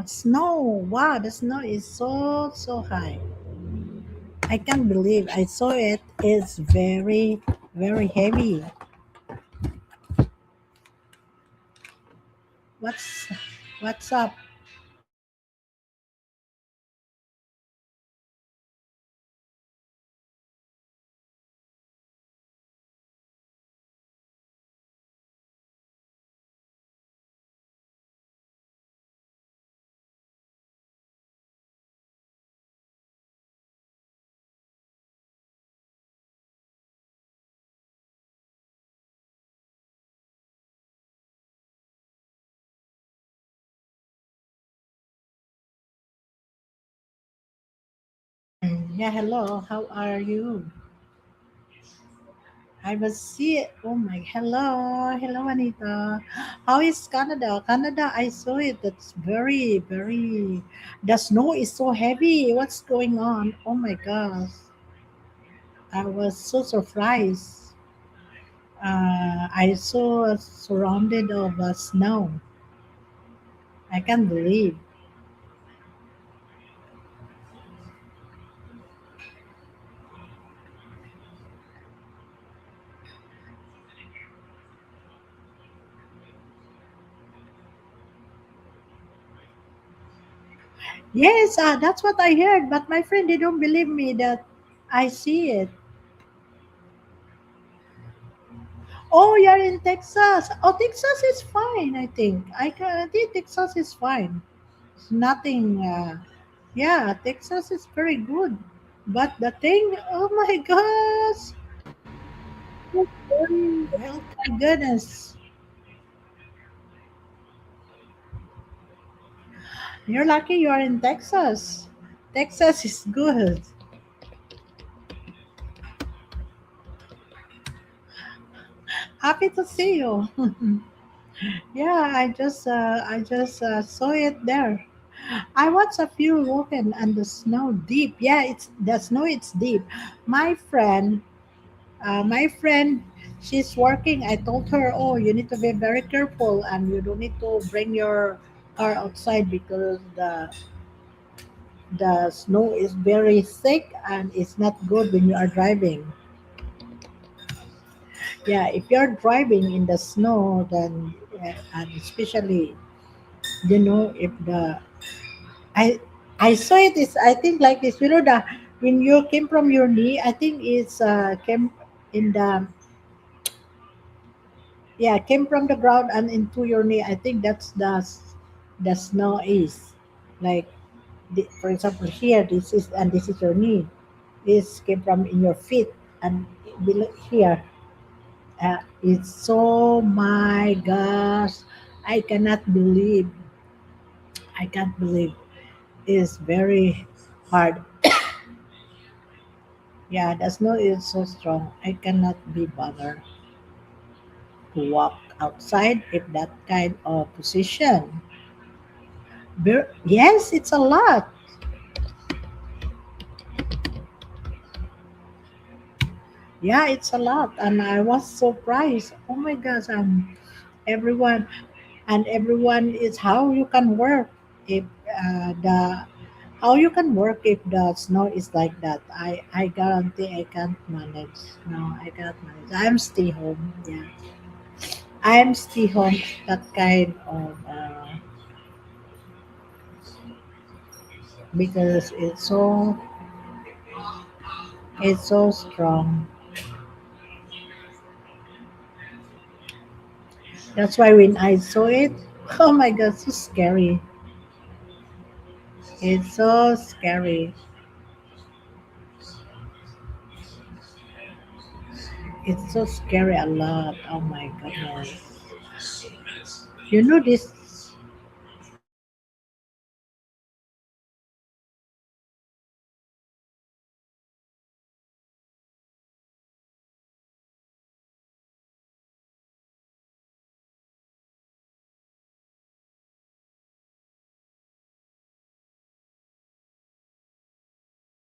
Snow. Wow, the snow is so high. I can't believe I saw it. It's very heavy. What's what's up? Yeah, hello. How are you? I was see. Oh my, hello, Anita. How is Canada? Canada, I saw it. That's very. The snow is so heavy. What's going on? Oh my gosh, I was so surprised. I saw surrounded of snow. I can't believe. Yes, that's what I heard. But my friend, they don't believe me that I see it. Oh, you're in Texas. Oh, Texas is fine. I think Texas is fine. It's nothing. Yeah, Texas is very good. But the thing, oh my gosh, well, my goodness, you're lucky you are in Texas. Texas is good. Happy to see you. Yeah, I just saw it there. I watched a few walking and the snow deep. Yeah, it's the snow. It's deep. My friend, my friend, she's working. I told her, oh, you need to be very careful and you don't need to bring your car outside because the snow is very thick and it's not good when you are driving. Yeah, if you're driving in the snow, then and especially if the I I saw it is I think like this. The when you came from your knee, I think it's came in the yeah came from the ground and into your knee. I think that's the snow is like for example here this is your knee. This came from in your feet and below here. It's so my gosh, I cannot believe. I can't believe it's very hard. Yeah, the snow is so strong. I cannot be bothered to walk outside if that kind of position. Yes, it's a lot. Yeah, it's a lot. And I was surprised. Oh my gosh, everyone everyone is how you can work if the how you can work if the snow is like that. I guarantee I can't manage. No, I cannot manage. I'm stay home. Yeah. I'm stay home that kind of because it's so strong. That's why when I saw it, oh my god, so scary. It's so scary. It's so scary a lot. Oh my goodness. You know this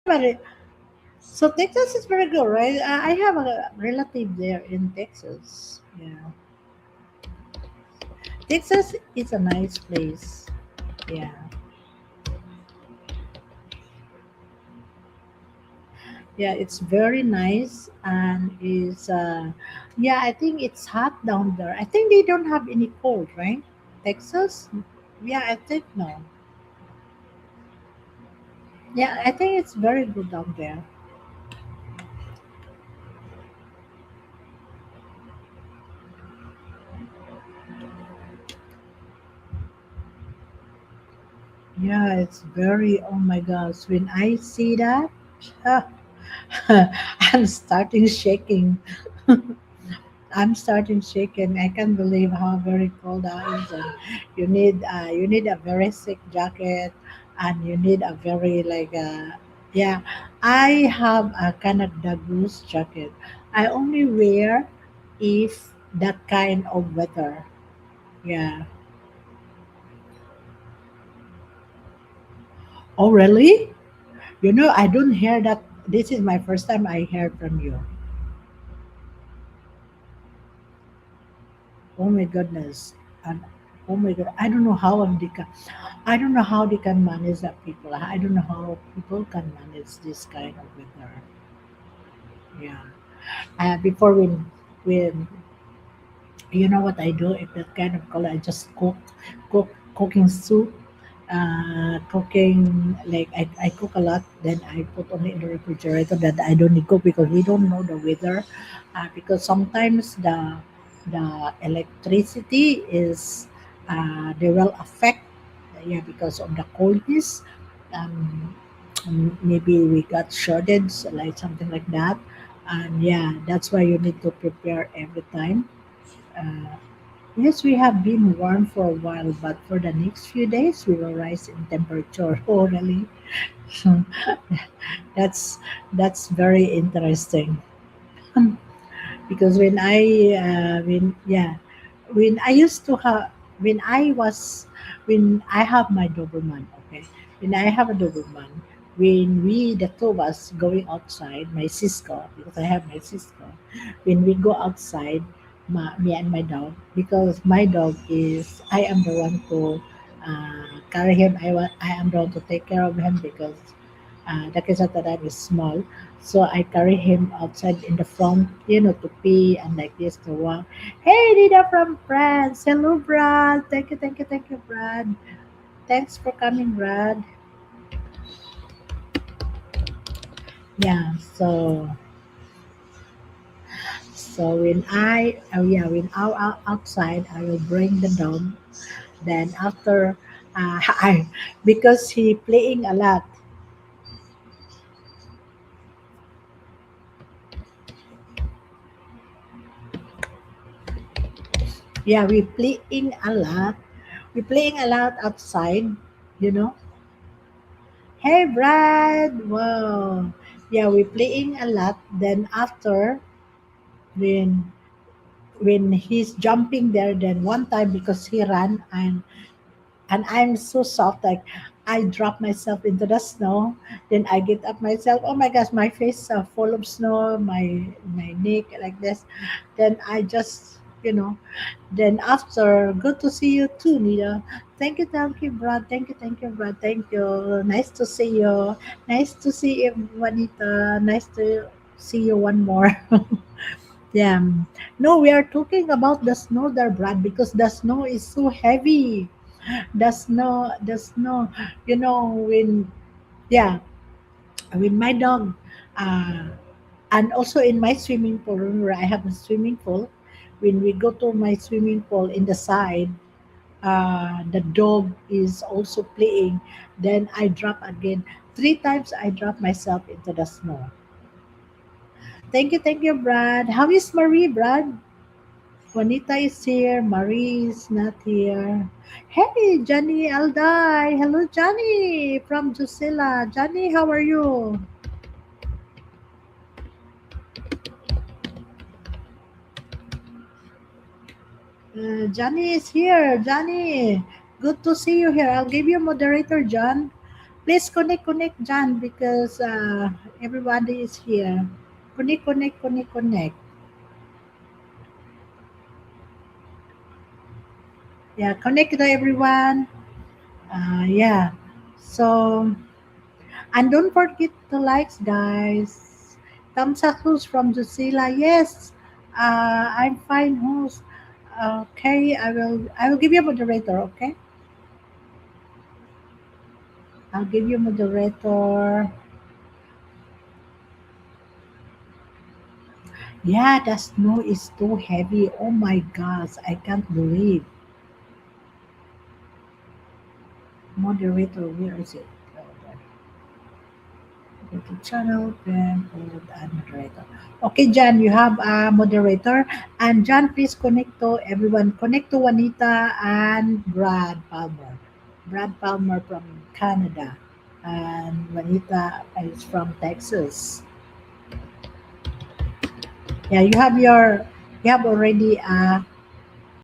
but so Texas is very good, right? I have a relative there in Texas. Yeah. Texas is a nice place. Yeah. Yeah, it's very nice and is yeah, I think it's hot down there. I think they don't have any cold, right? Texas? Yeah, I think no. Yeah, I think it's very good down there. Yeah, it's very, oh my gosh, when I see that, I'm starting shaking. I'm starting shaking. I can't believe how very cold that is. And you need a very thick jacket, and you need a very like yeah. I have a Canada Goose jacket. I only wear if that kind of weather. Yeah. Oh really? You know, I don't hear that. This is my first time I heard from you. Oh my goodness. And oh my god, I don't know how they can. I don't know how they can manage that people. I don't know how people can manage this kind of weather. Yeah. Before when you know what I do if that kind of color, I just cooking soup, cooking like I cook a lot. Then I put only in the refrigerator that I don't need cook because we don't know the weather. Because sometimes the electricity is they will affect, yeah, because of the coldness. Um, Maybe we got shortage like something like that, and yeah, that's why you need to prepare every time. uh, yes, we have been warm for a while, but for the next few days, we will rise in temperature. Oh, really? So that's that's very interesting. Because when yeah, when I used to have when I was when I have my Doberman, okay, when I have a Doberman, when we the two of us going outside, my Cisco, because I have my Cisco, when we go outside, me and my dog, because my dog is I am the one to carry him. I am the one to take care of him because the Quezon is small. So I carry him outside in the front, to pee and like this to walk. Hey, Nina from France. Hello, Brad. Thank you, Brad. Thanks for coming, Brad. Yeah. So when I outside, I will bring the dog. Then after, I because he playing a lot. Yeah, we playing a lot. We playing a lot outside. You know. Hey Brad! Wow. Yeah, we playing a lot. Then after when when he's jumping there, then one time because he ran and I'm so soft, like I drop myself into the snow. Then I get up myself. Oh my gosh, my face full of snow, my neck like this. Then I just then after, good to see you too, Nita. Thank you, Brad. Thank you, Brad. Thank you. Nice to see you. Nice to see you, Juanita. Nice to see you one more. Yeah. No, we are talking about the snow there, Brad, because the snow is so heavy. The snow, yeah, when my dog, uh, and also in my swimming pool, remember I have a swimming pool. When we go to my swimming pool in the side, the dog is also playing. Then I drop again. Three times I drop myself into the snow. Thank you, Brad. How is Marie, Brad? Juanita is here. Marie is not here. Hey, Johnny Alday. Hello, Johnny from Drusilla. Johnny, how are you? Johnny is here. Johnny, good to see you here. I'll give you moderator, John. Please connect, John, because everybody is here. Connect. Yeah, connect to everyone. Yeah. So, and don't forget the likes, guys. Thumbs up who's from Jusila. Yes, I'm fine. Who's okay? I will give you a moderator. Okay, I'll give you moderator. Yeah, the snow is too heavy. Oh my gosh, I can't believe. Moderator, where is it? Oh, there. Go to channel, then put and moderator. Okay, John, you have a moderator. And John, please connect to everyone. Connect to Juanita and Brad Palmer. Brad Palmer from Canada. And Juanita is from Texas. Yeah, you have already